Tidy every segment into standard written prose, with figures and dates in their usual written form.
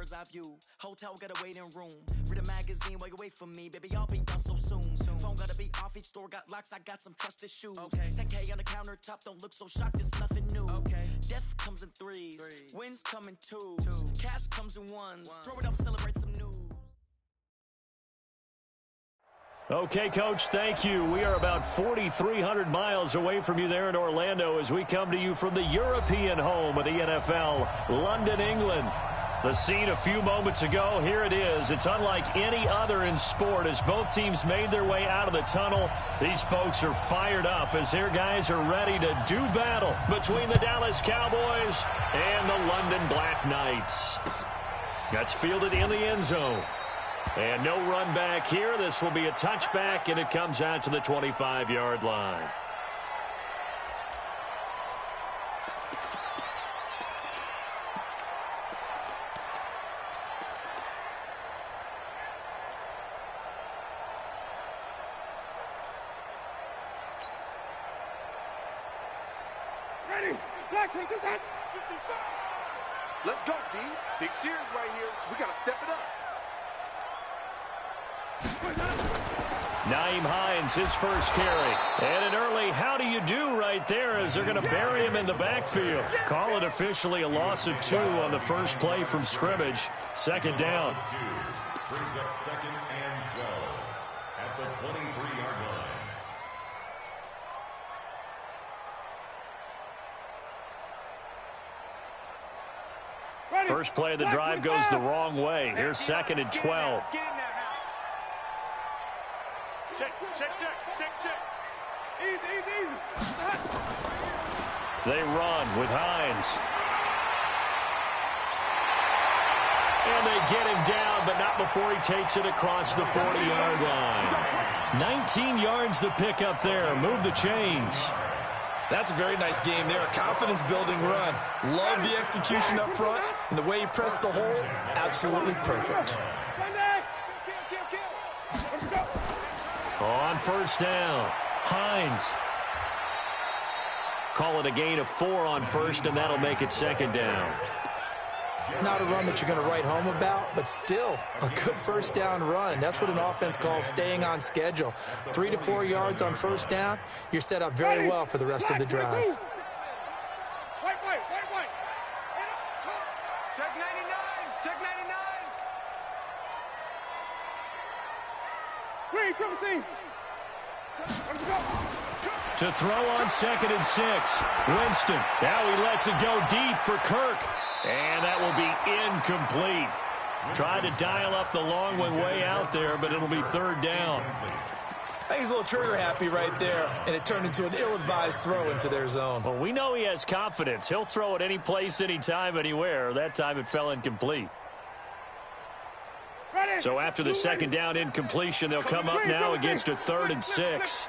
bird's eye view. Hotel got a waiting room. Read a magazine while you wait for me. Baby, I'll be done so soon. Phone gotta be off, each store got locks. I got some trusted shoes. 10K on the countertop, don't look so shocked, it's nothing new. Death comes in threes. Wins come in twos. Cash comes in ones. Throw it up, celebrate some news. Okay, Coach, thank you. We are about 4,300 miles away from you there in Orlando as we come to you from the European home of the NFL, London, England. The scene a few moments ago, here it is. It's unlike any other in sport as both teams made their way out of the tunnel. These folks are fired up as their guys are ready to do battle between the Dallas Cowboys and the London Black Knights. That's fielded in the end zone. And no run back here. This will be a touchback, and it comes out to the 25-yard line. Ready? Black, take that. Let's go, D. Big series right here, so we got to step it up. Naeem Hines, his first carry. And an early how do you do right there as they're going to bury him in the backfield. Call it officially a loss of 2 on the first play from scrimmage. Second down. Brings up 2nd and 12 at the 23-yard line. First play of the drive goes the wrong way. Here's 2nd and 12. Check. Easy. They run with Hines. And they get him down, but not before he takes it across the 40-yard line. 19 yards to pick up there. Move the chains. That's a very nice game there. A confidence-building run. Love the execution up front. And the way he pressed the hole, absolutely perfect. On first down, Hines. Call it a gain of 4 on first, and that'll make it 2nd down. Not a run that you're going to write home about, but still a good first down run. That's what an offense calls staying on schedule. 3 to 4 yards on first down, you're set up very well for the rest of the drive. White. Check 99. Green, come see. To throw on 2nd and 6. Winston. Now he lets it go deep for Kirk. And that will be incomplete. Tried to dial up the long one way out there, but it'll be 3rd down. I think he's a little trigger happy right there, and it turned into an ill-advised throw into their zone. Well, we know he has confidence. He'll throw it any place, anytime, anywhere. That time it fell incomplete. So after the 2nd down incompletion, they'll come up now against a 3rd and 6.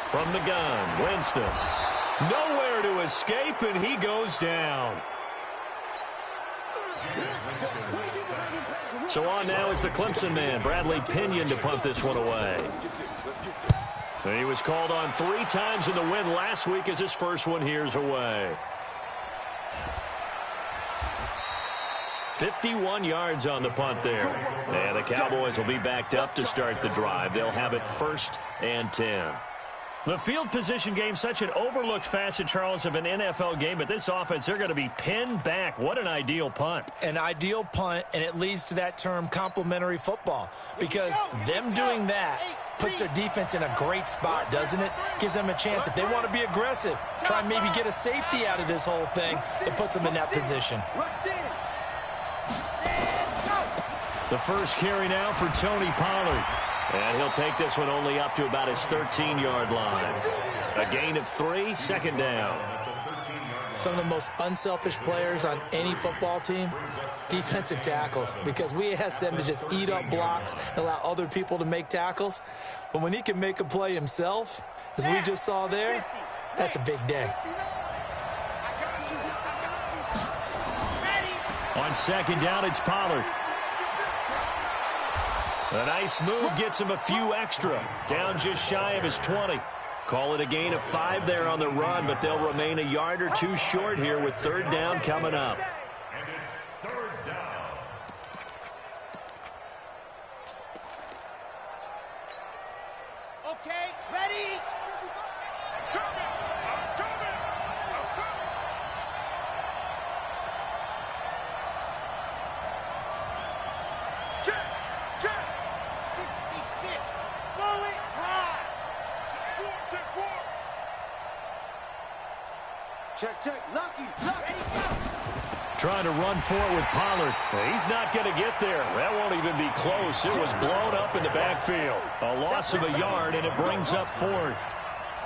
From the gun, Winston. Nowhere to escape, and he goes down. So on now is the Clemson man, Bradley Pinion, to punt this one away. And he was called on 3 times in the win last week as his first one here's away. 51 yards on the punt there. And the Cowboys will be backed up to start the drive. They'll have it 1st and 10. The field position game, such an overlooked facet, Charles, of an NFL game. But this offense, they're going to be pinned back. What an ideal punt. An ideal punt, and it leads to that term complementary football. Because them doing that puts their defense in a great spot, doesn't it? Gives them a chance. If they want to be aggressive, try and maybe get a safety out of this whole thing, it puts them in that position. The first carry now for Tony Pollard. And he'll take this one only up to about his 13-yard line. A gain of 3, 2nd down. Some of the most unselfish players on any football team, defensive tackles, because we ask them to just eat up blocks and allow other people to make tackles. But when he can make a play himself, as we just saw there, that's a big day. On 2nd down, it's Pollard. A nice move gets him a few extra. Down just shy of his 20. Call it a gain of 5 there on the run, but they'll remain a yard or two short here with third down coming up. And it's third down. Okay, ready? Check, check. 66. Bullet high. Check, check. Lucky. Ready, go. Trying to run for it with Pollard. He's not going to get there. That won't even be close. It was blown up in the backfield. A loss of a yard, and it brings up fourth.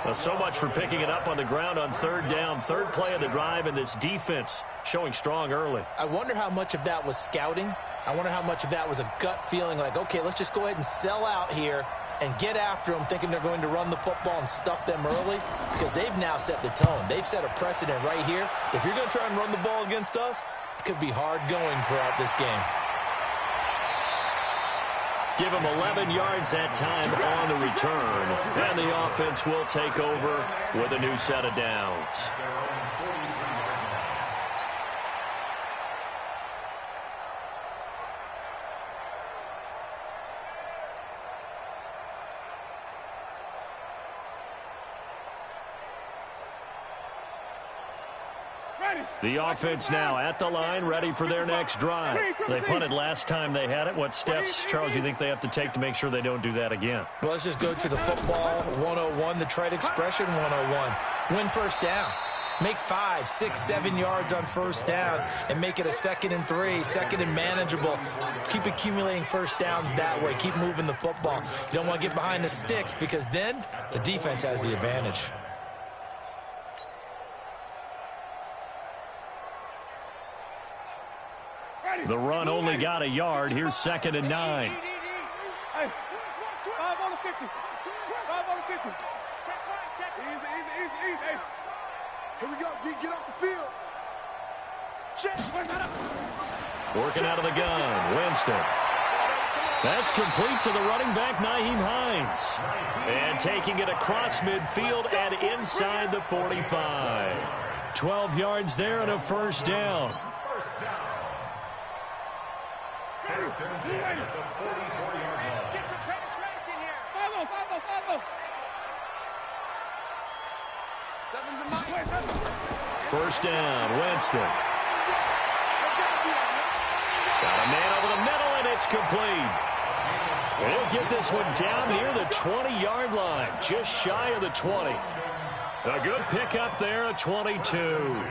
Well, so much for picking it up on the ground on third down. Third play of the drive, and this defense showing strong early. I wonder how much of that was scouting. I wonder how much of that was a gut feeling like, okay, let's just go ahead and sell out here and get after them, thinking they're going to run the football and stuff them early, because they've now set the tone. They've set a precedent right here. If you're going to try and run the ball against us, it could be hard going throughout this game. Give him 11 yards that time on the return, and the offense will take over with a new set of downs. The offense now at the line, ready for their next drive. They punted last time they had it. What steps, Charles, you think they have to take to make sure they don't do that again? Well, let's just go to the football 101, the trite expression 101. Win first down. Make 5, 6, 7 yards on first down and make it a 2nd and 3, 2nd and manageable. Keep accumulating first downs that way. Keep moving the football. You don't want to get behind the sticks, because then the defense has the advantage. The run only got a yard. Here's 2nd and 9. Hey, 5 on the 50. 5 on the 50. Easy. Hey. Here we go, D. Get off the field. Check. Working out of the gun, Winston. That's complete to the running back, Nyheim Hines. And taking it across midfield and inside the 45. 12 yards there and a first down. Let's get some penetration here. 5-0. 7's a mile. First down, Winston. Got a man over the middle, and it's complete. He'll get this one down near the 20-yard line, just shy of the 20. A good pickup there, a 22.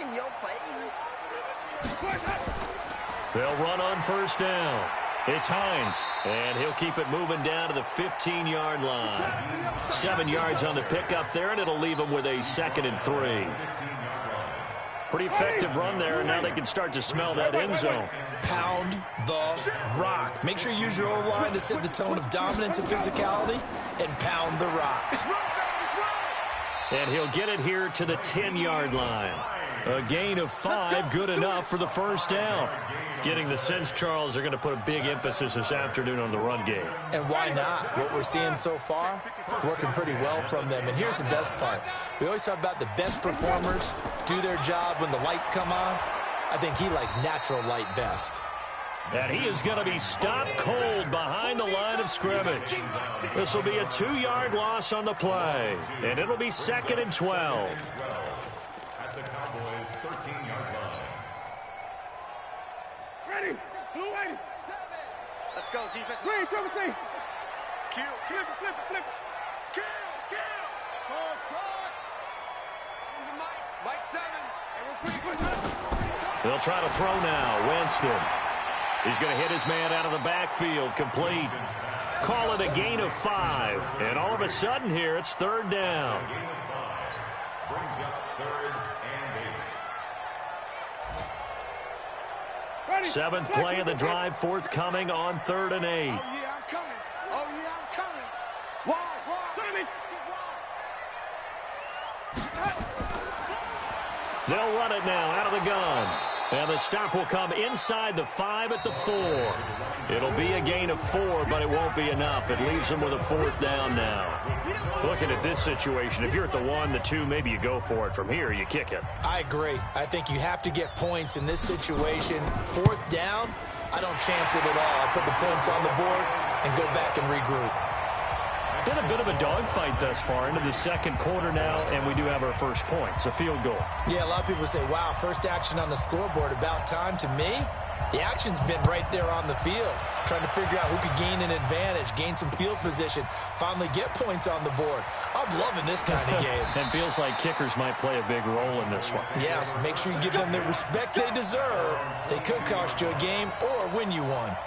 In your face. They'll run on first down. It's Hines, and he'll keep it moving down to the 15-yard line. 7 yards on the pickup there, and it'll leave them with a 2nd and 3. Pretty effective run there, and now they can start to smell that end zone. Pound the rock. Make sure you use your O-line to set the tone of dominance and physicality, and pound the rock. And he'll get it here to the 10-yard line. A gain of 5, good enough for the first down. Getting the sense, Charles, they're going to put a big emphasis this afternoon on the run game. And why not? What we're seeing so far, working pretty well from them. And here's the best part. We always talk about the best performers do their job when the lights come on. I think he likes natural light best. And he is going to be stopped cold behind the line of scrimmage. This will be a 2-yard loss on the play, and it'll be 2nd and 12. At the Cowboys' 13-yard line. Ready. Blue 80. Let's go, defense. Green, triple T. Kill. Flip it. Kill. Hold short. Mike 7. And we're pretty. They'll try to throw now. Winston. He's going to hit his man out of the backfield. Complete. Call it a gain of 5. And all of a sudden here, it's third down. Gain of 5. Brings up 3rd and 8. 7th play of the drive, forthcoming on 3rd and 8. Oh, yeah, I'm coming. Wide. They'll run it now out of the gun. And the stop will come inside the 5 at the 4. It'll be a gain of 4, but it won't be enough. It leaves them with a 4th down now. Looking at this situation, if you're at the 1, the 2, maybe you go for it. From here, you kick it. I agree. I think you have to get points in this situation. 4th down, I don't chance it at all. I put the points on the board and go back and regroup. Been a bit of a dogfight thus far into the second quarter now, and we do have our first points, a field goal. Yeah, a lot of people say, wow, first action on the scoreboard, about time. To me, the action's been right there on the field, trying to figure out who could gain an advantage, gain some field position, finally get points on the board. I'm loving this kind of game. And feels like kickers might play a big role in this one. Yes, make sure you give them the respect they deserve. They could cost you a game or win you one.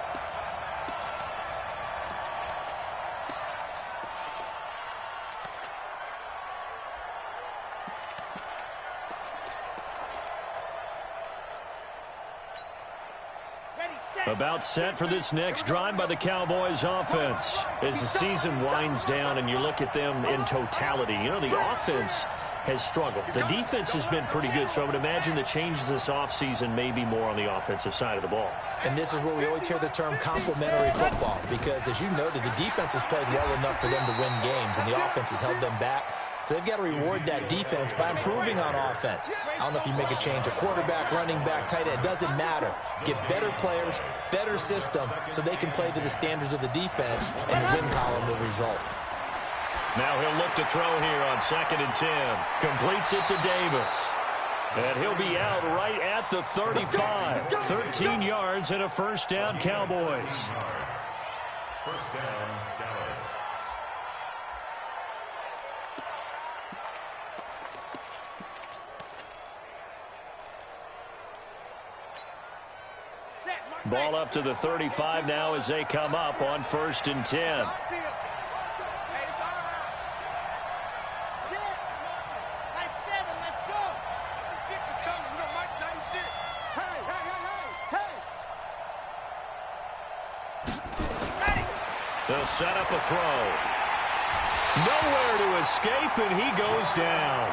About set for this next drive by the Cowboys offense. As the season winds down and you look at them in totality, you know, the offense has struggled. The defense has been pretty good, so I would imagine the changes this offseason may be more on the offensive side of the ball. And this is where we always hear the term complementary football, because as you noted, the defense has played well enough for them to win games, and the offense has held them back. So they've got to reward that defense by improving on offense. I don't know if you make a change, a quarterback, running back, tight end, it doesn't matter. Get better players, better system, so they can play to the standards of the defense, and the win column will result. Now he'll look to throw here on 2nd and 10. Completes it to Davis. And he'll be out right at the 35. 13 yards and a first down, Cowboys. First down, Dallas. Ball up to the 35 now as they come up on 1st and 10. They'll set up a throw. Nowhere to escape, and he goes down.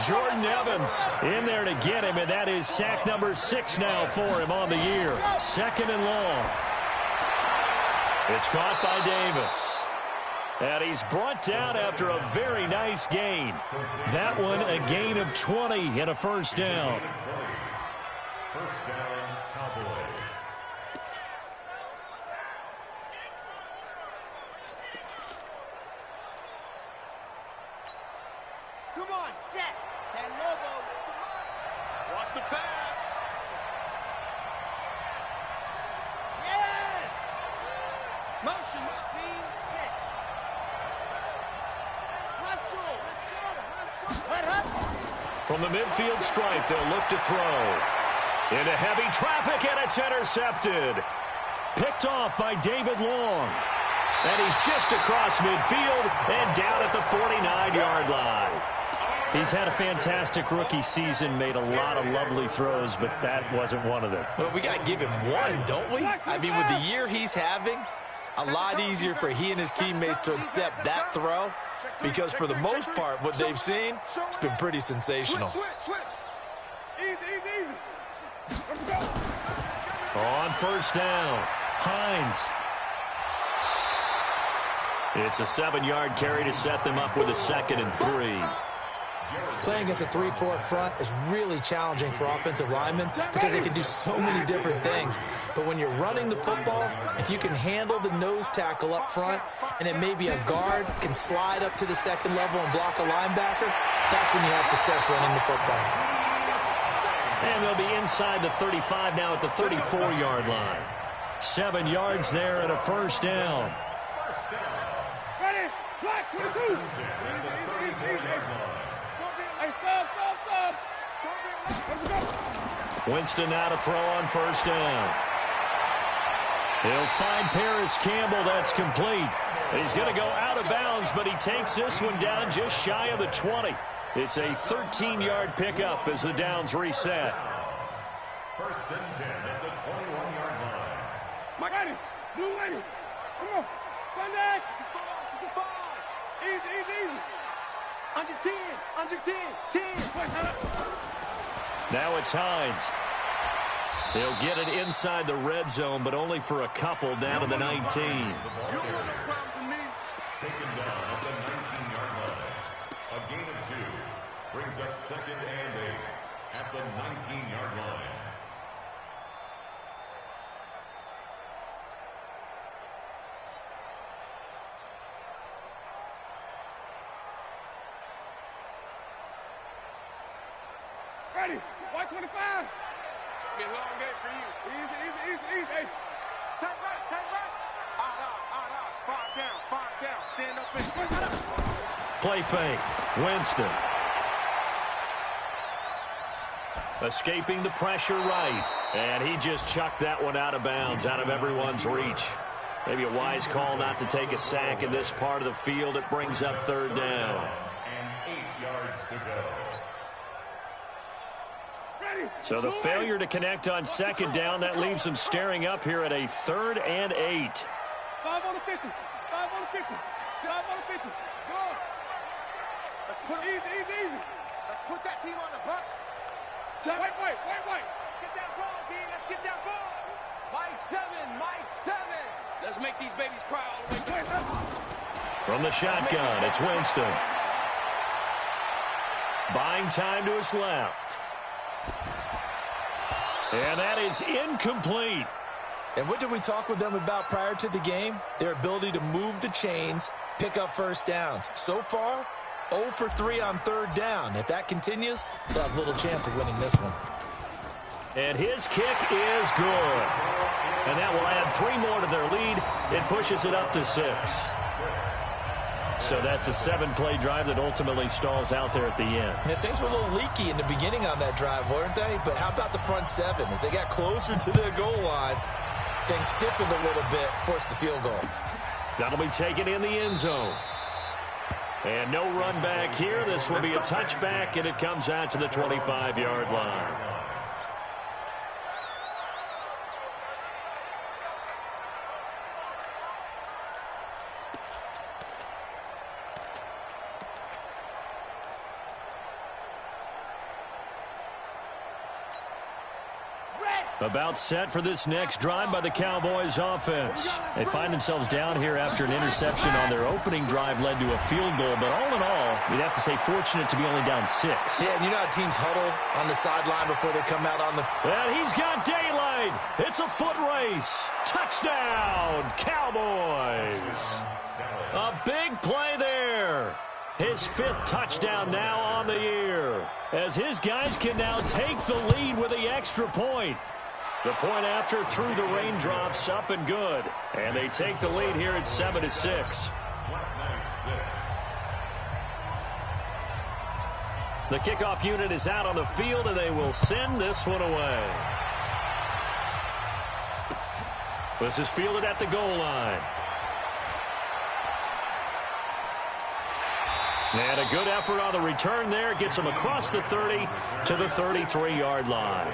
Jordan Evans in there to get him, and that is sack number 6 now for him on the year. 2nd and long. It's caught by Davis. And he's brought down after a very nice gain. That one a gain of 20 and a first down. First down, Cowboys. Come on, set. Ten Lobo. Watch the pass. Yes. Motion. Scene 6. Hustle. Let's go. Hustle. Let up. From the midfield stripe, they'll look to throw. Into heavy traffic, and it's intercepted. Picked off by David Long. And he's just across midfield and down at the 49-yard line. He's had a fantastic rookie season, made a lot of lovely throws, but that wasn't one of them. Well, we got to give him one, don't we? I mean, with the year he's having, a lot easier for he and his teammates to accept that throw, because for the most part, what they've seen, it's been pretty sensational. Switch. Easy. Let's go. On first down, Hines. It's a 7-yard carry to set them up with a 2nd and 3. Playing against a 3-4 front is really challenging for offensive linemen because they can do so many different things. But when you're running the football, if you can handle the nose tackle up front, and then maybe a guard can slide up to the 2nd level and block a linebacker, that's when you have success running the football. And they'll be inside the 35 now at the 34-yard line. 7 yards there and a first down. Ready. Black 22. Hey, stop. Let's go. Winston now to throw on first down. He'll find Paris Campbell. That's complete. He's going to go out of bounds, but he takes this one down just shy of the 20. It's a 13-yard pickup as the downs reset. First and 10 at the 21-yard line. Ready. Blue ready. Come on. Sunday. Easy. Under 10, under 10, 10. Now it's Hines. He'll get it inside the red zone, but only for a couple down to the 19. Taken down at the 19-yard line. A gain of 2 brings up 2nd and 8 at the 19-yard line. Ready. White 25. Be a long day for you. Easy, easy, easy, easy. Hey. Tight right, tight right. Out. 5 down. Stand up and Play fake. Winston. Escaping the pressure right. And he just chucked that one out of bounds, out of everyone's reach. Maybe a wise call not to take a sack in this part of the field. It brings up 3rd down. And 8 yards to go. So the failure to connect on 2nd down, that leaves them staring up here at a 3rd and 8. 5 on the 50. 5 on the 50. 5 on the 50. Go. let's put easy. Let's put that team on the bus. White. Get that ball, D. Let's get that ball. Mike 7. Let's make these babies cry all the way. From the shotgun, it's Winston. Buying time to his left. And that is incomplete. And what did we talk with them about prior to the game? Their ability to move the chains, pick up first downs. So far, 0 for 3 on 3rd down. If that continues, they'll have little chance of winning this one. And his kick is good. And that will add 3 more to their lead. It pushes it up to 6. So that's a 7-play drive that ultimately stalls out there at the end. And things were a little leaky in the beginning on that drive, weren't they? But how about the front 7? As they got closer to the goal line, things stiffened a little bit, forced the field goal. That'll be taken in the end zone. And no run back here. This will be a touchback, and it comes out to the 25-yard line. About set for this next drive by the Cowboys offense. They find themselves down here after an interception on their opening drive led to a field goal. But all in all, you'd have to say fortunate to be only down 6. Yeah, and you know how teams huddle on the sideline before they come out on the... Well, he's got daylight. It's a foot race. Touchdown, Cowboys. A big play there. His 5th touchdown now on the year, as his guys can now take the lead with the extra point. The point after through the raindrops, up and good. And they take the lead here at 7-6. The kickoff unit is out on the field, and they will send this one away. This is fielded at the goal line. And a good effort on the return there. Gets them across the 30 to the 33-yard line.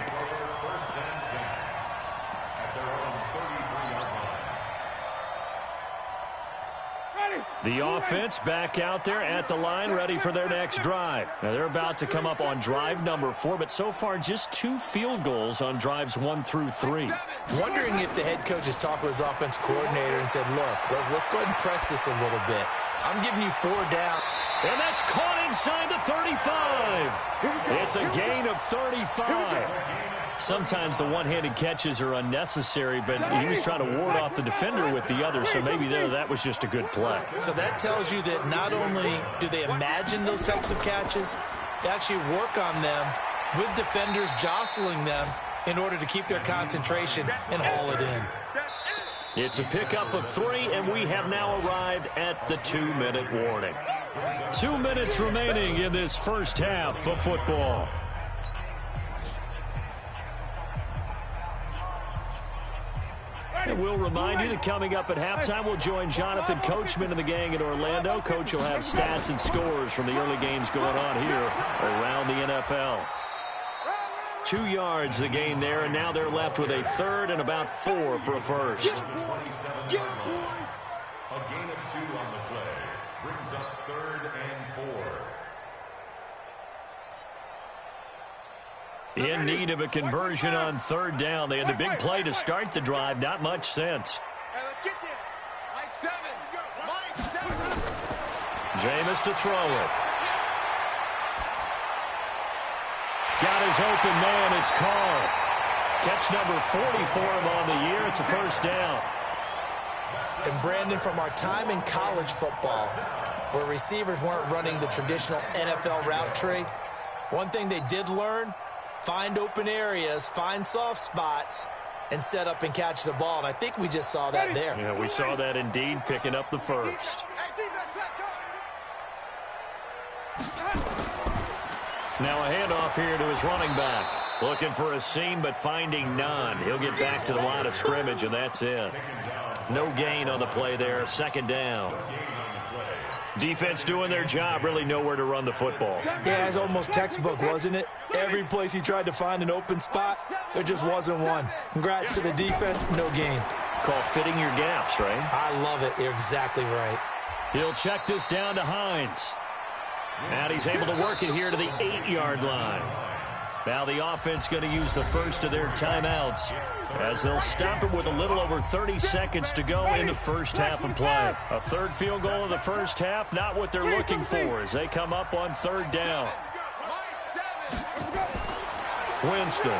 The offense back out there at the line, ready for their next drive. Now, they're about to come up on drive number 4, but so far just 2 field goals on drives 1 through 3. Wondering if the head coach has talked with his offense coordinator and said, look, let's go ahead and press this a little bit. I'm giving you 4 down. And that's caught inside the 35. It's a gain of 35. Sometimes the one-handed catches are unnecessary, but he was trying to ward off the defender with the other, so maybe that was just a good play. So that tells you that not only do they imagine those types of catches, they actually work on them with defenders jostling them in order to keep their concentration and haul it in. It's a pickup of 3, and we have now arrived at the 2-minute warning. 2 minutes remaining in this first half of football. And we'll remind you that coming up at halftime, we'll join Jonathan Coachman and the gang in Orlando. Coach will have stats and scores from the early games going on here around the NFL. 2 yards the gain there, and now they're left with a 3rd and about 4 for a first. A gain of 2 on the play brings up 3rd and 4 In need of a conversion on third down. They had the big play to start the drive. Not much sense. Hey, let's get there. Mike 7. Mike 7. Jameis to throw it. Got his open man. It's called. Catch number 40 for him on the year. It's a first down. And Brandon, from our time in college football, where receivers weren't running the traditional NFL route tree, one thing they did learn, find open areas, find soft spots, and set up and catch the ball. And I think we just saw that there. Yeah, we saw that indeed, picking up the first. Now a handoff here to his running back. Looking for a seam, but finding none. He'll get back to the line of scrimmage, and that's it. No gain on the play there. Second down. Defense doing their job. Really nowhere to run the football. Yeah, it's almost textbook, wasn't it? Every place he tried to find an open spot, there just wasn't one. Congrats to the defense. No gain. Call fitting your gaps, right? I love it. You're exactly right. He'll check this down to Hines. And he's able to work it here to the 8-yard line. Now the offense going to use the first of their timeouts as they'll stop it with a little over 30 seconds to go in the first half of play. A third field goal of the first half, not what they're looking for as they come up on third down. Winston.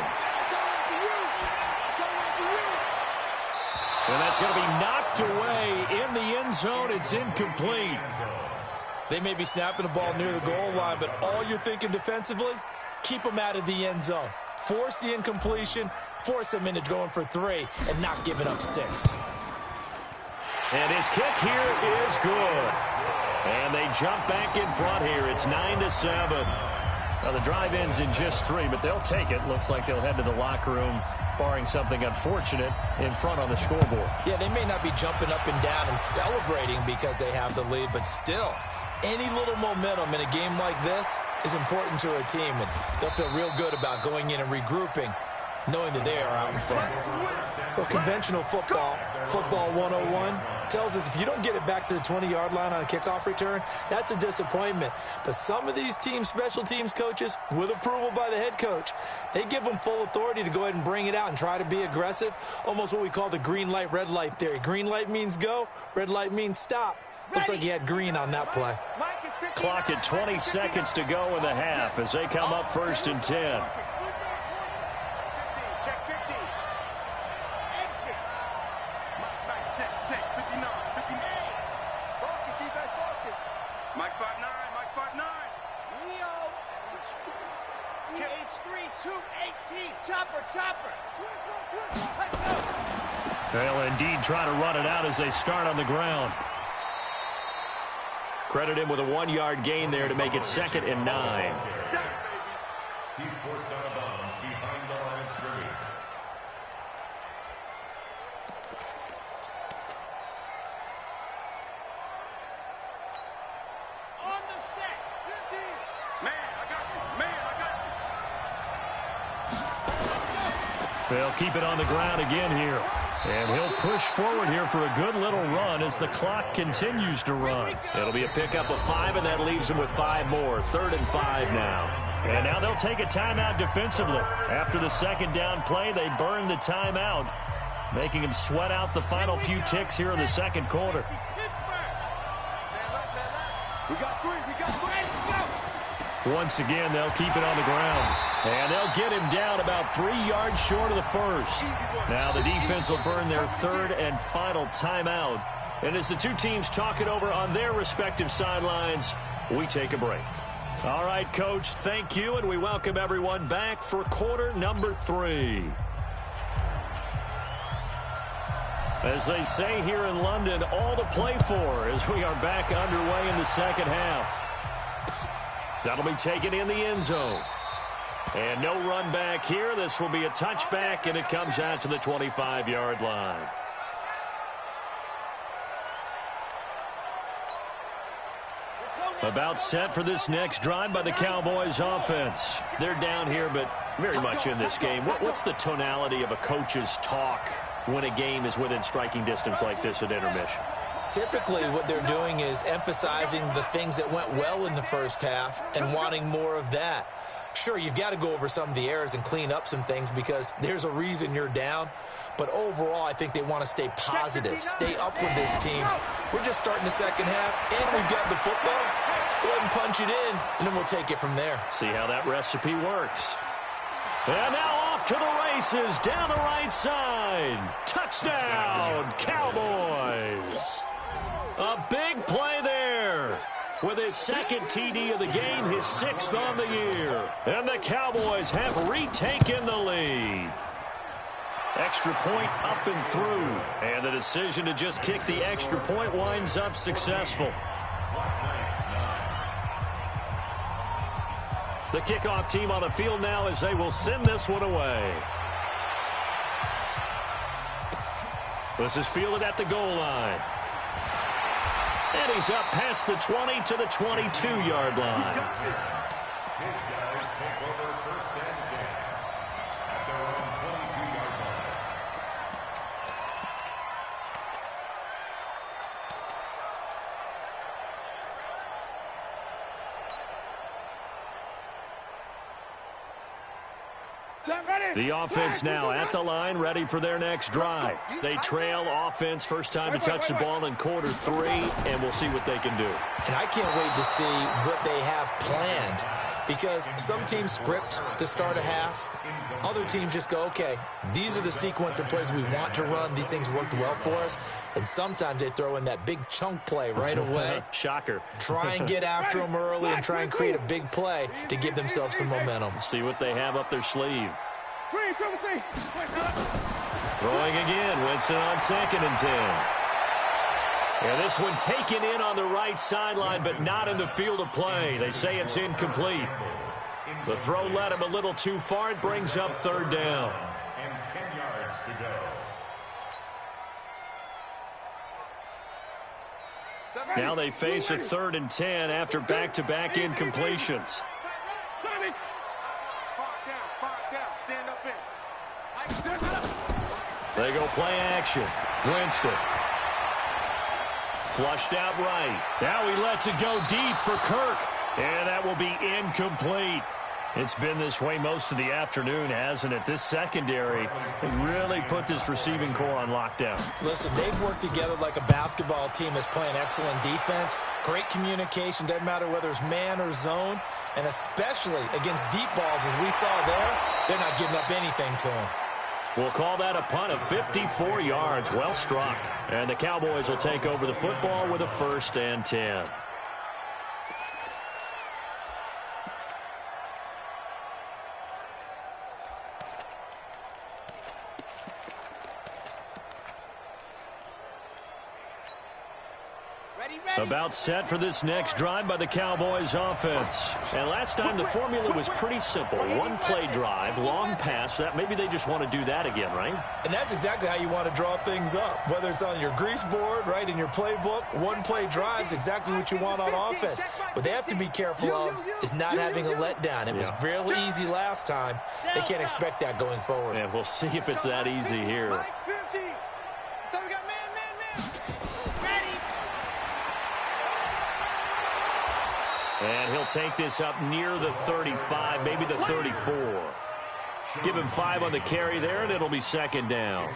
And that's going to be knocked away in the end zone. It's incomplete. They may be snapping the ball near the goal line, but all you're thinking defensively, keep them out of the end zone. Force the incompletion, force them into going for 3, and not giving up 6. And his kick here is good. And they jump back in front here. It's 9-7. Now the drive ends in just 3, but they'll take it. Looks like they'll head to the locker room, barring something unfortunate, in front on the scoreboard. Yeah, they may not be jumping up and down and celebrating because they have the lead, but still, any little momentum in a game like this is important to a team, and they'll feel real good about going in and regrouping, knowing that they are out in front. Well, conventional football, football 101, tells us if you don't get it back to the 20-yard line on a kickoff return, that's a disappointment. But some of these teams, special teams coaches, with approval by the head coach, they give them full authority to go ahead and bring it out and try to be aggressive, almost what we call the green light, red light theory. Green light means go, red light means stop. Looks like he had green on that play. Clock at 20 seconds to go in the half as they come up 1st and 10. Check 50. Exit. Check 59. 58. Focus, defense, focus. Mike 5'9", Mike 5'9". Leo. KH3, 218. Chopper. They'll indeed try to run it out as they start on the ground. Credit him with a 1-yard gain there to make it 2nd and 9. He's forced out of bounds behind the line of scrimmage. On the set. 50. Man, I got you. They'll keep it on the ground again here. And he'll push forward here for a good little run as the clock continues to run. It'll be a pickup of 5, and that leaves them with 5 more. 3rd and 5 now. And now they'll take a timeout defensively. After the second down play, they burn the timeout, making them sweat out the final few ticks here in the second quarter. We got 3. Once again, they'll keep it on the ground. And they'll get him down about 3 yards short of the first. Now the defense will burn their 3rd and final timeout. And as the two teams talk it over on their respective sidelines, we take a break. All right, Coach, thank you, and we welcome everyone back for quarter number 3. As they say here in London, all to play for as we are back underway in the second half. That'll be taken in the end zone. And no run back here. This will be a touchback, and it comes out to the 25-yard line. About set for this next drive by the Cowboys offense. They're down here, but very much in this game. What's the tonality of a coach's talk when a game is within striking distance like this at intermission? Typically, what they're doing is emphasizing the things that went well in the first half and wanting more of that. Sure, you've got to go over some of the errors and clean up some things because there's a reason you're down. But overall, I think they want to stay positive, stay up with this team. We're just starting the second half, and we've got the football. Let's go ahead and punch it in, and then we'll take it from there. See how that recipe works. And now off to the races, down the right side. Touchdown, Cowboys. A big play there. With his second TD of the game, his 6th on the year. And the Cowboys have retaken the lead. Extra point up and through. And the decision to just kick the extra point winds up successful. The kickoff team on the field now as they will send this one away. This is fielded at the goal line. And he's up past the 20 to the 22-yard line. His guys take over 1st and 10 at their own 22-yard line. The offense now at the line, ready for their next drive. They trail offense, first time to touch the ball in quarter 3, and we'll see what they can do. And I can't wait to see what they have planned because some teams script to start a half. Other teams just go, okay, these are the sequence of plays we want to run. These things worked well for us. And sometimes they throw in that big chunk play right away. Shocker. Try and get after them early and try and create a big play to give themselves some momentum. See what they have up their sleeve. Throwing again, Winston on 2nd and 10. And this one taken in on the right sideline, but not in the field of play. They say it's incomplete. The throw led him a little too far. It brings up 3rd down. And 10 yards to go. Now they face a 3rd and 10 after back-to-back incompletions. They go play action. Winston. Flushed out right. Now he lets it go deep for Kirk. And that will be incomplete. It's been this way most of the afternoon, hasn't it? This secondary really put this receiving core on lockdown. Listen, they've worked together like a basketball team that's playing excellent defense. Great communication. Doesn't matter whether it's man or zone. And especially against deep balls, as we saw there, they're not giving up anything to them. We'll call that a punt of 54 yards. Well struck. And the Cowboys will take over the football with a 1st and 10. About set for this next drive by the Cowboys offense. And last time the formula was pretty simple. One play drive, long pass. That maybe they just want to do that again, right? And that's exactly how you want to draw things up. Whether it's on your grease board, right, in your playbook, one play drive is exactly what you want on offense. What they have to be careful of is not having a letdown. It was really easy last time. They can't expect that going forward. And we'll see if it's that easy here. And he'll take this up near the 35, maybe the 34. Give him 5 on the carry there, and it'll be 2nd down.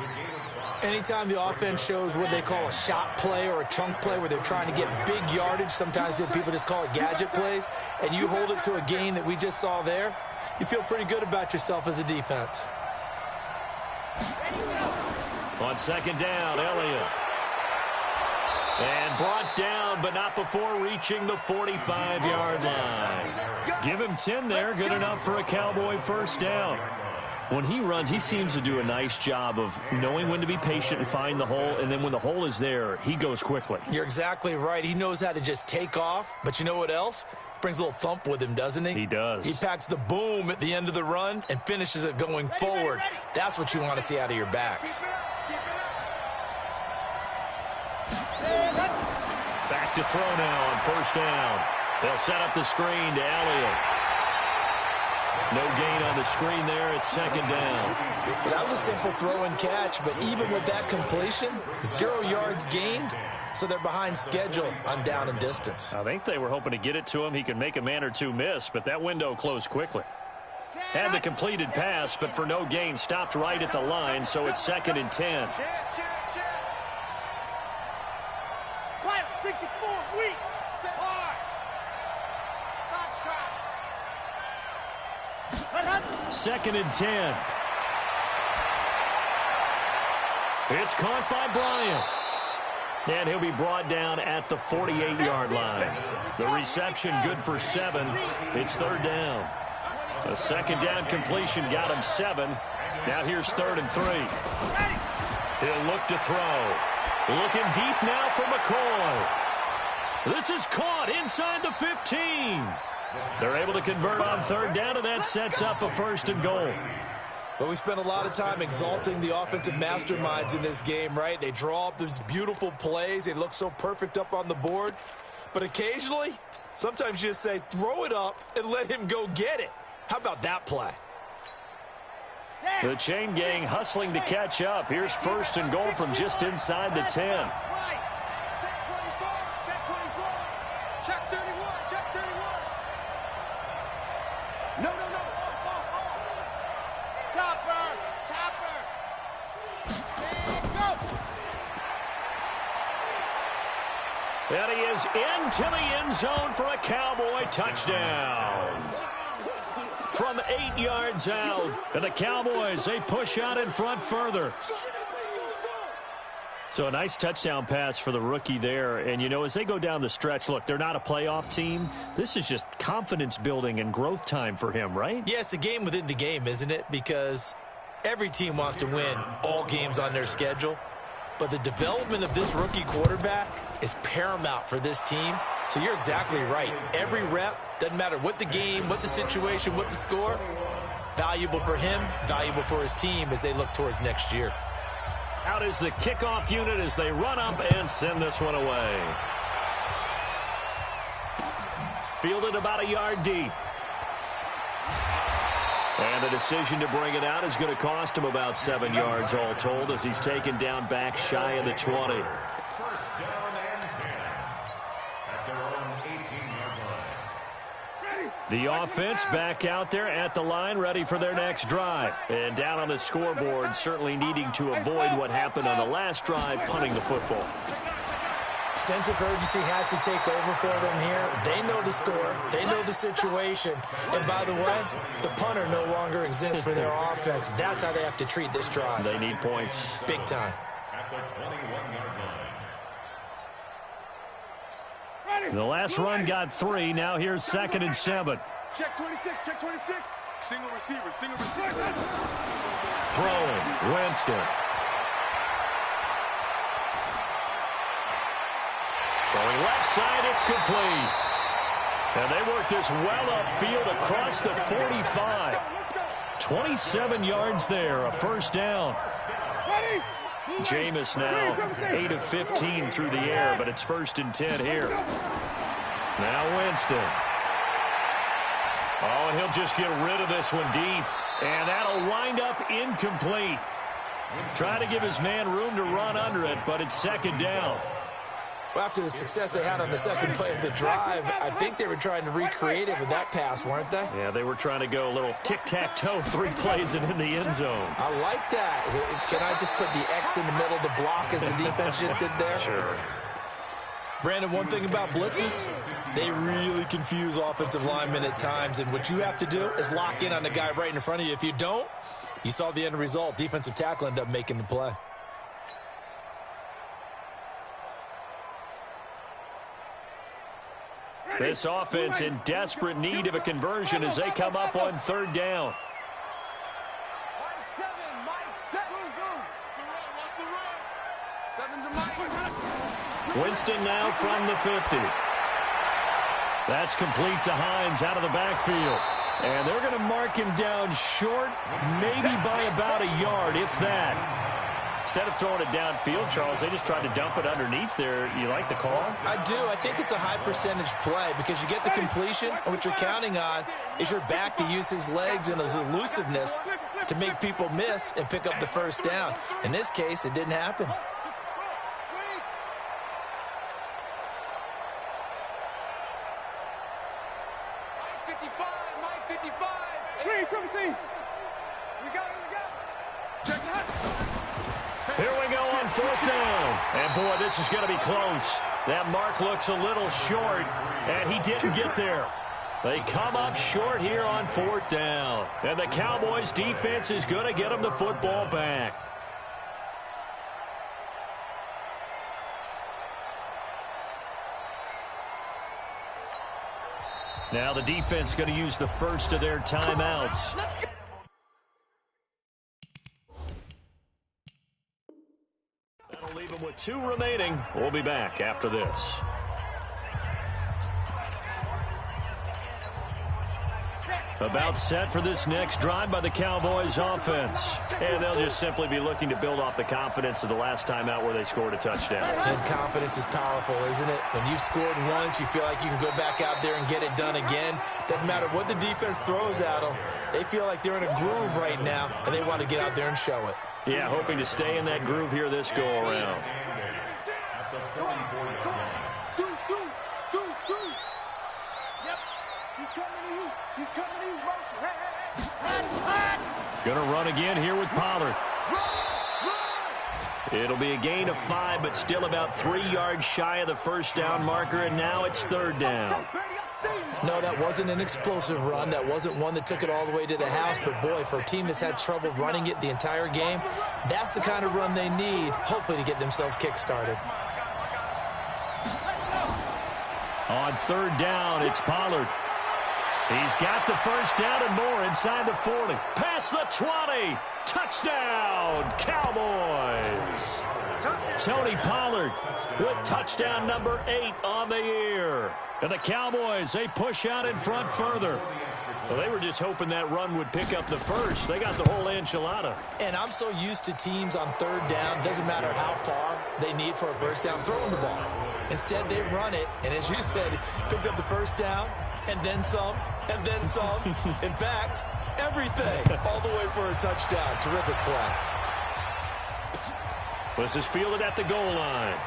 Anytime the offense shows what they call a shot play or a chunk play where they're trying to get big yardage, sometimes people just call it gadget plays, and you hold it to a gain that we just saw there, you feel pretty good about yourself as a defense. On 2nd down, Elliott. And brought down, but not before reaching the 45-yard line. Give him 10 there, good enough for a Cowboy 1st down. When he runs, he seems to do a nice job of knowing when to be patient and find the hole, and then when the hole is there, he goes quickly. You're exactly right. He knows how to just take off, but you know what else? Brings a little thump with him, doesn't he? He does. He packs the boom at the end of the run and finishes it going forward. That's what you want to see out of your backs. Back to throw now on 1st down. They'll set up the screen to Elliott. No gain on the screen there. It's 2nd down. Well, that was a simple throw and catch, but even with that completion, 0 yards gained, so they're behind schedule on down and distance. I think they were hoping to get it to him. He could make a man or two miss, but that window closed quickly. Had the completed pass, but for no gain, stopped right at the line, so it's 2nd and 10. 64, weak, hard. 2nd and 10. It's caught by Bryant. And he'll be brought down at the 48-yard line. The reception good for 7. It's 3rd down. A 2nd down completion got him 7. Now here's 3rd and 3. He'll look to throw. Looking deep now for McCoy. This is caught inside the 15. They're able to convert on 3rd down, and that sets up a 1st and goal. But we spent a lot of time exalting the offensive masterminds in this game, right? They draw up these beautiful plays. They look so perfect up on the board. But occasionally, sometimes you just say, throw it up and let him go get it. How about that play? The chain gang hustling to catch up. Here's 1st and goal from just inside the 10. Check 24, check 24, check 31, check 31. No. Chopper. Go. And he is into the end zone for a Cowboy touchdown. From 8 yards out, and the Cowboys, they push out in front further. So a nice touchdown pass for the rookie there. And, you know, as they go down the stretch, look, they're not a playoff team. This is just confidence building and growth time for him, right? Yeah, it's a game within the game, isn't it? Because every team wants to win all games on their schedule. But the development of this rookie quarterback is paramount for this team. So you're exactly right. Every rep, doesn't matter what the game, what the situation, what the score, valuable for him, valuable for his team as they look towards next year. Out is the kickoff unit as they run up and send this one away. Fielded about a yard deep. And the decision to bring it out is going to cost him about 7 yards all told as he's taken down back shy of the 20. 1st down and 10 at their own 18-yard line. The offense back out there at the line, ready for their next drive. And down on the scoreboard, certainly needing to avoid what happened on the last drive, punting the football. Sense of urgency has to take over for them here. They know the score. They know the situation. And by the way, the punter no longer exists for their offense. That's how they have to treat this drive. They need points. Big time. At the 21-yard line. The last run got 3. Now here's 2nd and 7. Check 26, check 26. Single receiver. Throwing, Winston. Throwing left side, it's complete. And they work this well upfield across the 45. 27 yards there, a 1st down. Jameis now 8 of 15 through the air, but it's 1st and 10 here. Now Winston. Oh, and he'll just get rid of this one deep. And that'll wind up incomplete. Trying to give his man room to run under it, but it's 2nd down. Well, after the success they had on the second play of the drive, I think they were trying to recreate it with that pass, weren't they? Yeah, they were trying to go a little tic-tac-toe, 3 plays and in the end zone. I like that. Can I just put the X in the middle to block as the defense just did there? Sure. Brandon, one thing about blitzes, they really confuse offensive linemen at times, and what you have to do is lock in on the guy right in front of you. If you don't, you saw the end result. Defensive tackle ended up making the play. This offense in desperate need of a conversion as they come up on 3rd down. Mike 7. Seven's a Mike. Winston now from the 50. That's complete to Hines out of the backfield. And they're going to mark him down short, maybe by about a yard, if that. Instead of throwing it downfield, Charles, they just tried to dump it underneath there. You like the call? I do. I think it's a high percentage play because you get the completion, and what you're counting on is your back to use his legs and his elusiveness to make people miss and pick up the 1st down. In this case, it didn't happen. Mike 55. Green, triple T. We go. Check it out. Here we go on 4th down. And, boy, this is going to be close. That mark looks a little short, and he didn't get there. They come up short here on 4th down. And the Cowboys' defense is going to get them the football back. Now the defense going to use the first of their timeouts. That'll leave them with 2 remaining. We'll be back after this. About set for this next drive by the Cowboys offense. And they'll just simply be looking to build off the confidence of the last time out where they scored a touchdown. And confidence is powerful, isn't it? When you've scored once, you feel like you can go back out there and get it done again. Doesn't matter what the defense throws at them. They feel like they're in a groove right now, and they want to get out there and show it. Yeah, hoping to stay in that groove here this go-around. Going to run again here with Pollard. It'll be a gain of 5, but still about 3 yards shy of the first down marker, and now it's 3rd down. No, that wasn't an explosive run. That wasn't one that took it all the way to the house. But, boy, for a team that's had trouble running it the entire game, that's the kind of run they need, hopefully, to get themselves kick-started. On 3rd down, it's Pollard. He's got the first down and more inside the 40. Past the 20. Touchdown, Cowboys. Tony Pollard with touchdown number 8 on the year. And the Cowboys, they push out in front further. Well, they were just hoping that run would pick up the first. They got the whole enchilada. And I'm so used to teams on 3rd down, doesn't matter how far they need for a first down, throwing the ball. Instead, they run it, and as you said, pick up the first down, and then some, and then some. In fact, everything, all the way for a touchdown. Terrific play. This is fielded at the goal line.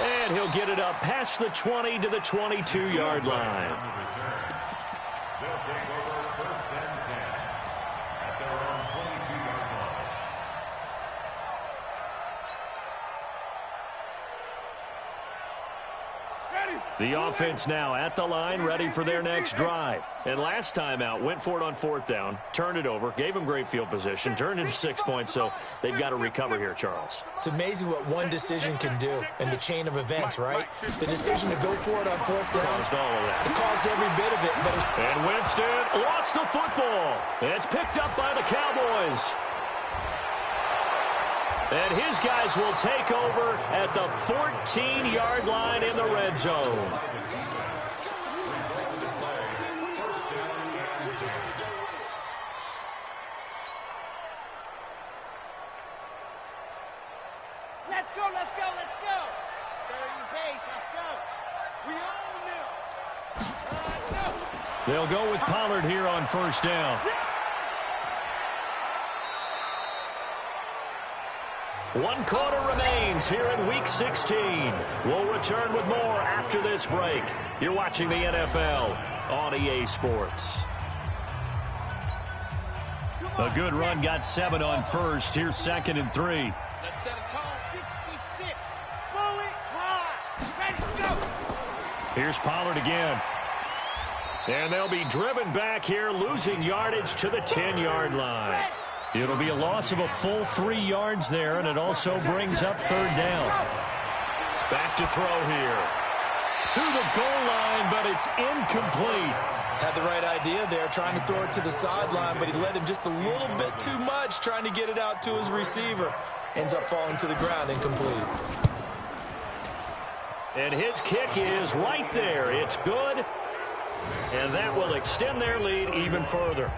And he'll get it up past the 20 to the 22-yard line. They'll take over 1st and 10 at their own 22-yard line. The offense now at the line, ready for their next drive. And last time out, went for it on 4th down, turned it over, gave them great field position, turned into 6 points, so they've got to recover here, Charles. It's amazing what one decision can do in the chain of events, right? The decision to go for it on 4th down, Caused all of that. it caused every bit of it. But And Winston lost the football. It's picked up by the Cowboys. And his guys will take over at the 14-yard line in the red zone. Let's go. 30 pace, let's go. We own them. They'll go with Pollard here on 1st down. One quarter remains here in Week 16. We'll return with more after this break. You're watching the NFL on EA Sports. A good run got 7 on 1st. Here's 2nd and 3. Let's set a tone. 66. Move it. Run. Ready, go. Here's Pollard again. And they'll be driven back here, losing yardage to the 10-yard line. It'll be a loss of a full 3 yards there, and it also brings up 3rd down. Back to throw here. To the goal line, but it's incomplete. had the right idea there, trying to throw it to the sideline, but he let him just a little bit too much, trying to get it out to his receiver. Ends up falling to the ground, incomplete. And his kick is right there. It's good, and that will extend their lead even further.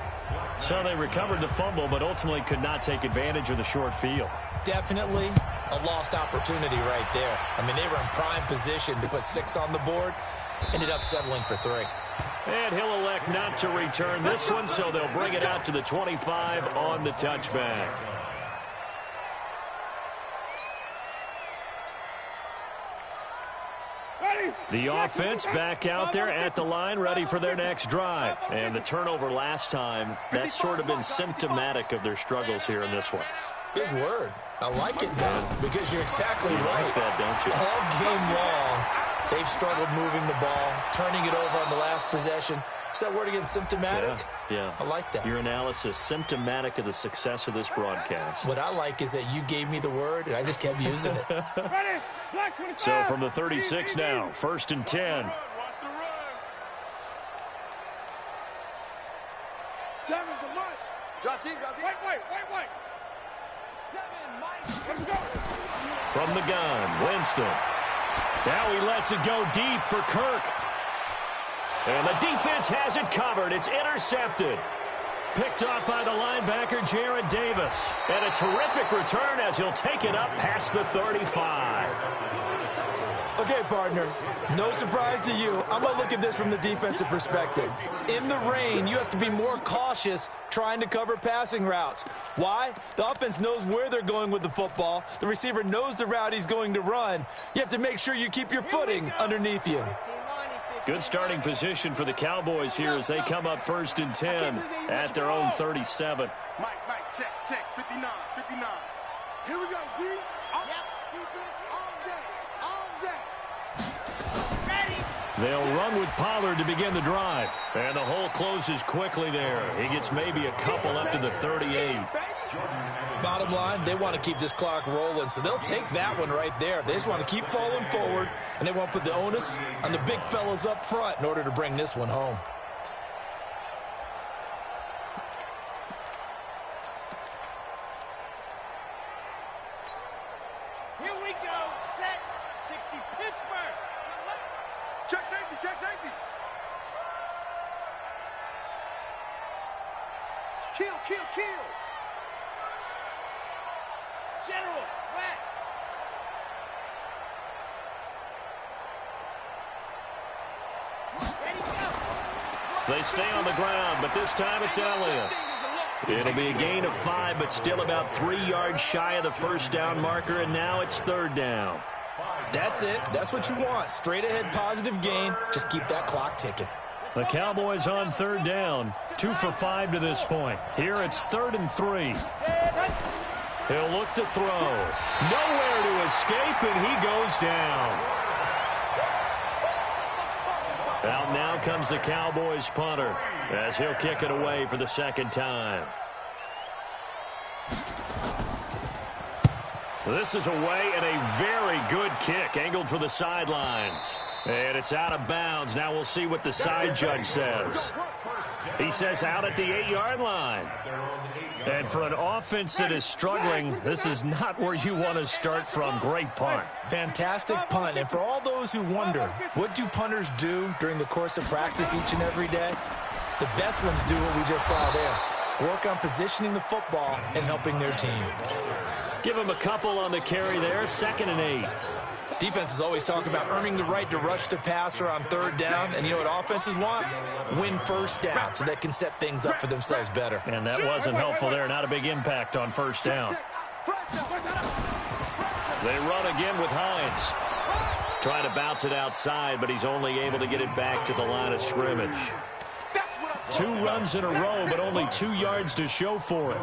So they recovered the fumble, but ultimately could not take advantage of the short field. Definitely a lost opportunity right there. I mean, they were in prime position to put 6 on the board. Ended up settling for 3. And he'll elect not to return this one, so they'll bring it out to the 25 on the touchback. Ready? The offense back out there at the line, ready for their next drive. And the turnover last time, that's sort of been symptomatic of their struggles here in this one. Big word. I like it, though, because you're exactly right. Like that, don't you? All game long, they've struggled moving the ball, turning it over on the last possession. Is that word again, symptomatic? Yeah. I like that. Your analysis, symptomatic of the success of this broadcast. What I like is that you gave me the word, and I just kept using it. So from the 36 now, 1st and 10. Wait. From the gun, Winston. Now he lets it go deep for Kirk. And the defense has it covered. It's intercepted. Picked off by the linebacker, Jared Davis. And a terrific return as he'll take it up past the 35. Okay, partner, no surprise to you. I'm going to look at this from the defensive perspective. In the rain, you have to be more cautious trying to cover passing routes. Why? The offense knows where they're going with the football. The receiver knows the route he's going to run. You have to make sure you keep your footing underneath you. Good starting position for the Cowboys here as they come up 1st and 10 at their own 37. Mike, check, 59. Here we go, D. Defense on deck. They'll run with Pollard to begin the drive. And the hole closes quickly there. He gets maybe a couple up to the 38. Bottom line, they want to keep this clock rolling, so they'll take that one right there. They just want to keep falling forward, and they want to put the onus on the big fellas up front in order to bring this one home. Here we go. Set. 60 Pittsburgh. Check safety. Kill. General. West. Ready, go. They stay on the ground, but this time it's Elliott. It'll be a gain of 5, but still about 3 yards shy of the first down marker, and now it's 3rd down. That's it. That's what you want. Straight ahead positive gain. Just keep that clock ticking. The Cowboys on 3rd down. 2 for 5 to this point. Here it's 3rd and 3. He'll look to throw. Nowhere to escape, and he goes down. Out now comes the Cowboys punter as he'll kick it away for the 2nd time. This is away and a very good kick angled for the sidelines. And it's out of bounds. Now we'll see what the side judge says. He says out at the 8-yard line. And for an offense that is struggling, this is not where you want to start from. Great punt. Fantastic punt. And for all those who wonder, what do punters do during the course of practice each and every day? The best ones do what we just saw there. Work on positioning the football and helping their team. Give him a couple on the carry there. 2nd and 8. Defenses always talk about earning the right to rush the passer on 3rd down. And you know what offenses want? Win 1st down so they can set things up for themselves better. And that wasn't helpful there. Not a big impact on 1st down. They run again with Hines. Trying to bounce it outside, but he's only able to get it back to the line of scrimmage. 2 runs in a row, but only 2 yards to show for it.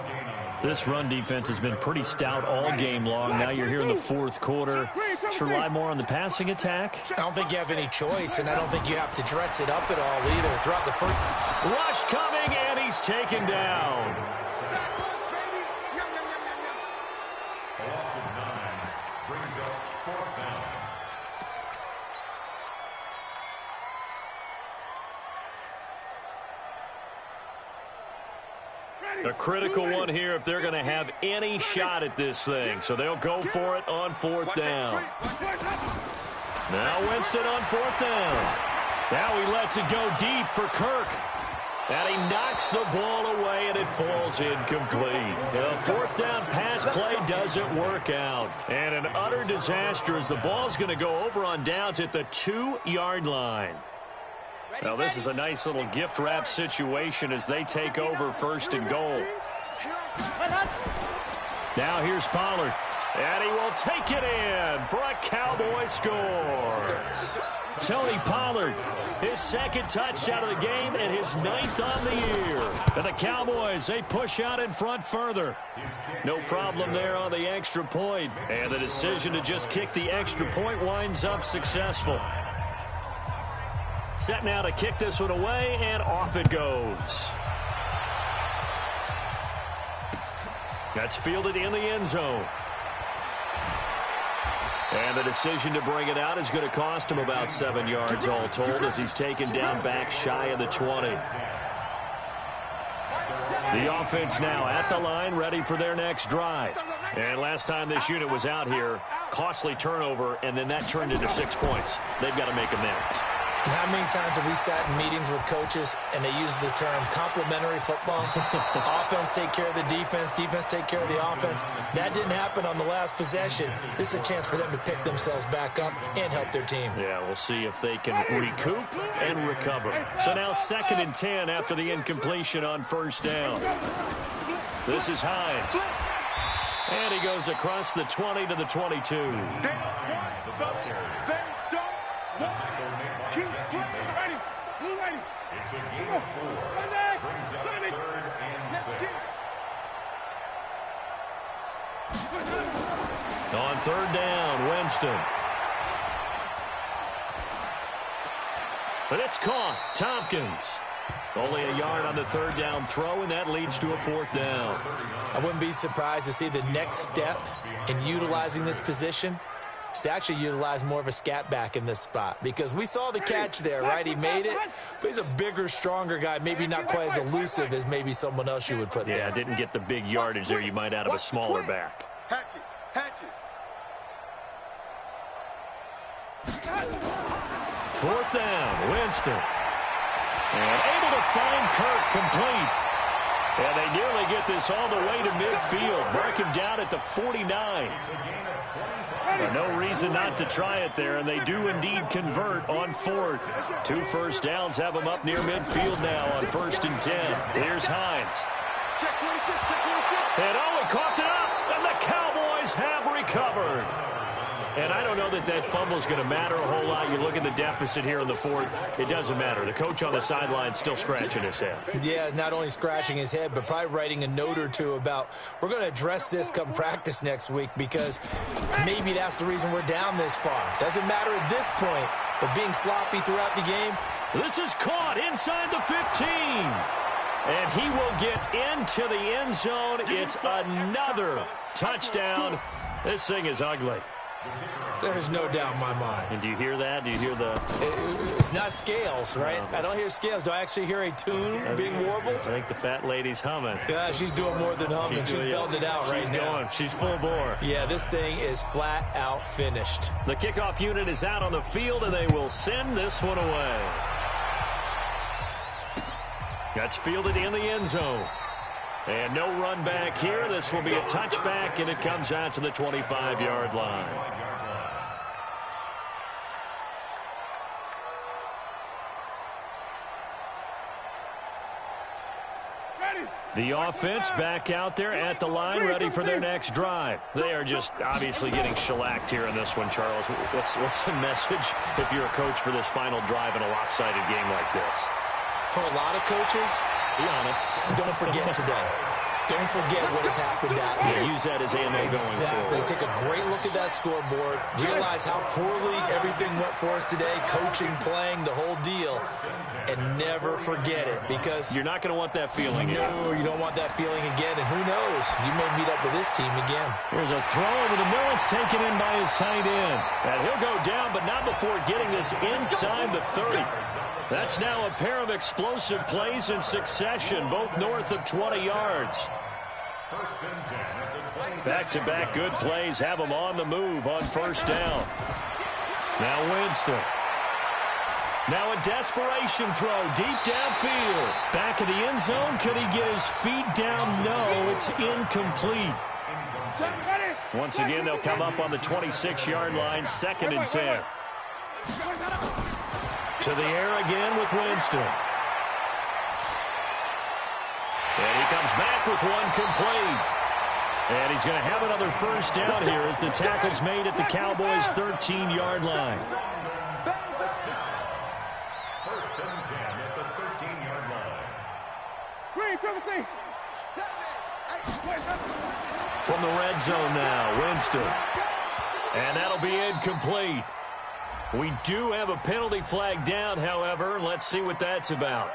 This run defense has been pretty stout all game long. Now you're here in the 4th quarter. Let's rely more on the passing attack. I don't think you have any choice, and I don't think you have to dress it up at all either. Throughout the first rush coming, and he's taken down. A loss of 9 brings up 4th down. A critical one here if they're going to have any shot at this thing. So they'll go for it on 4th down. Now Winston on 4th down. Now he lets it go deep for Kirk. And he knocks the ball away, and it falls incomplete. The 4th down pass play doesn't work out. And an utter disaster as the ball's going to go over on downs at the 2-yard line. Now, this is a nice little gift wrap situation as they take over 1st and goal. Now here's Pollard. And he will take it in for a Cowboy score. Tony Pollard, his second touchdown of the game and his 9th on the year. And the Cowboys, they push out in front further. No problem there on the extra point. And the decision to just kick the extra point winds up successful. Set now to kick this one away, and off it goes. That's fielded in the end zone. And the decision to bring it out is going to cost him about 7 yards all told as he's taken down back shy of the 20. The offense now at the line, ready for their next drive. And last time this unit was out here, costly turnover, and then that turned into 6 points. They've got to make amends. And how many times have we sat in meetings with coaches and they use the term complementary football? Offense take care of the defense, defense take care of the offense. That didn't happen on the last possession. This is a chance for them to pick themselves back up and help their team. Yeah, we'll see if they can recoup and recover. So now 2nd and 10 after the incompletion on first down. This is Hines. And he goes across the 20 to the 22. It's a game of 4. Brings up 3rd and 6. On 3rd down, Winston. But it's caught. Tompkins. Only a yard on the 3rd down throw, and that leads to a 4th down. I wouldn't be surprised to see the next step in utilizing this position is to actually utilize more of a scat back in this spot, because we saw the catch there, right? He made it, but he's a bigger, stronger guy, maybe not quite as elusive as maybe someone else you would put there. Yeah, didn't get the big yardage there you might out of a smaller back. Hatch it. 4th down, Winston. And able to find Kirk complete. And they nearly get this all the way to midfield. Mark him down at the 49. No reason not to try it there, and they do indeed convert on 4th. 2 first downs have them up near midfield now on 1st and 10. Here's Hines. And he coughed it up, and the Cowboys have recovered. And I don't know that that fumble is going to matter a whole lot. You look at the deficit here in the 4th. It doesn't matter. The coach on the sideline still scratching his head. Yeah, not only scratching his head, but probably writing a note or two about, we're going to address this come practice next week, because maybe that's the reason we're down this far. Doesn't matter at this point, but being sloppy throughout the game. This is caught inside the 15. And he will get into the end zone. It's another touchdown. This thing is ugly. There's no doubt in my mind. And do you hear that? Do you hear the... It's not scales, right? I don't hear scales. Do I actually hear a tune being warbled? I think the fat lady's humming. Yeah, she's doing more than humming. She's belting it out right now. She's full bore. Yeah, this thing is flat out finished. The kickoff unit is out on the field, and they will send this one away. That's fielded in the end zone. And no run back here. This will be a touchback, and it comes out to the 25-yard line. The offense back out there at the line, ready for their next drive. They are just obviously getting shellacked here in this one, Charles. What's the message if you're a coach for this final drive in a lopsided game like this? For a lot of coaches, be honest, don't forget today. Don't forget what has happened out here. Use that as ammo going forward. Take a great look at that scoreboard. Realize how poorly everything went for us today. Coaching, playing, the whole deal. And never forget it, because you're not going to want that feeling again. No, you don't want that feeling again. And who knows? You may meet up with this team again. Here's a throw over the middle. It's taken in by his tight end. And he'll go down, but not before getting this inside the 30. That's now a pair of explosive plays in succession, both north of 20 yards. Back-to-back good plays have them on the move on first down. Now Winston. Now a desperation throw deep downfield. Back of the end zone. Could he get his feet down? No, it's incomplete. Once again, they'll come up on the 26-yard line, 2nd and 10. To the air again with Winston. And he comes back with one complete. And he's going to have another first down here as the tackle's made at the Cowboys' 13-yard line. Green, triple C. 7, 8. From the red zone now, Winston. And that'll be incomplete. We do have a penalty flag down, however. Let's see what that's about.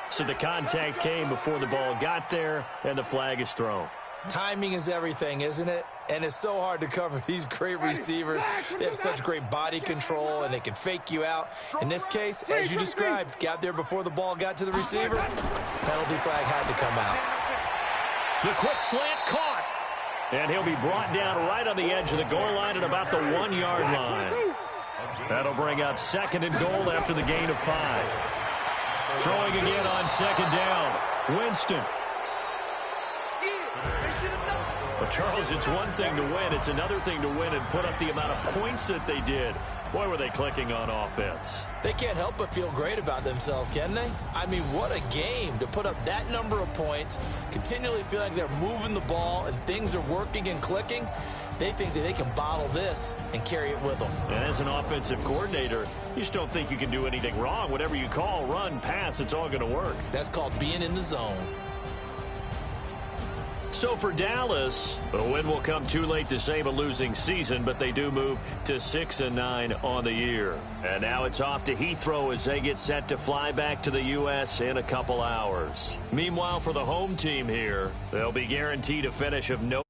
So the contact came before the ball got there, and the flag is thrown. Timing is everything, isn't it? And it's so hard to cover these great receivers. They have such great body control, and they can fake you out. In this case, as you described, got there before the ball got to the receiver. Penalty flag had to come out. The quick slant caught. And he'll be brought down right on the edge of the goal line at about the 1-yard line. That'll bring up 2nd and goal after the gain of 5. Throwing again on 2nd down. Winston. Well, Charles, it's one thing to win. It's another thing to win and put up the amount of points that they did. Boy, were they clicking on offense. They can't help but feel great about themselves, can they? I mean, what a game to put up that number of points, continually feel like they're moving the ball and things are working and clicking. They think that they can bottle this and carry it with them. And as an offensive coordinator, you just don't think you can do anything wrong. Whatever you call, run, pass, it's all going to work. That's called being in the zone. So for Dallas, a win will come too late to save a losing season, but they do move to 6-9 on the year. And now it's off to Heathrow as they get set to fly back to the U.S. in a couple hours. Meanwhile, for the home team here, they'll be guaranteed a finish of no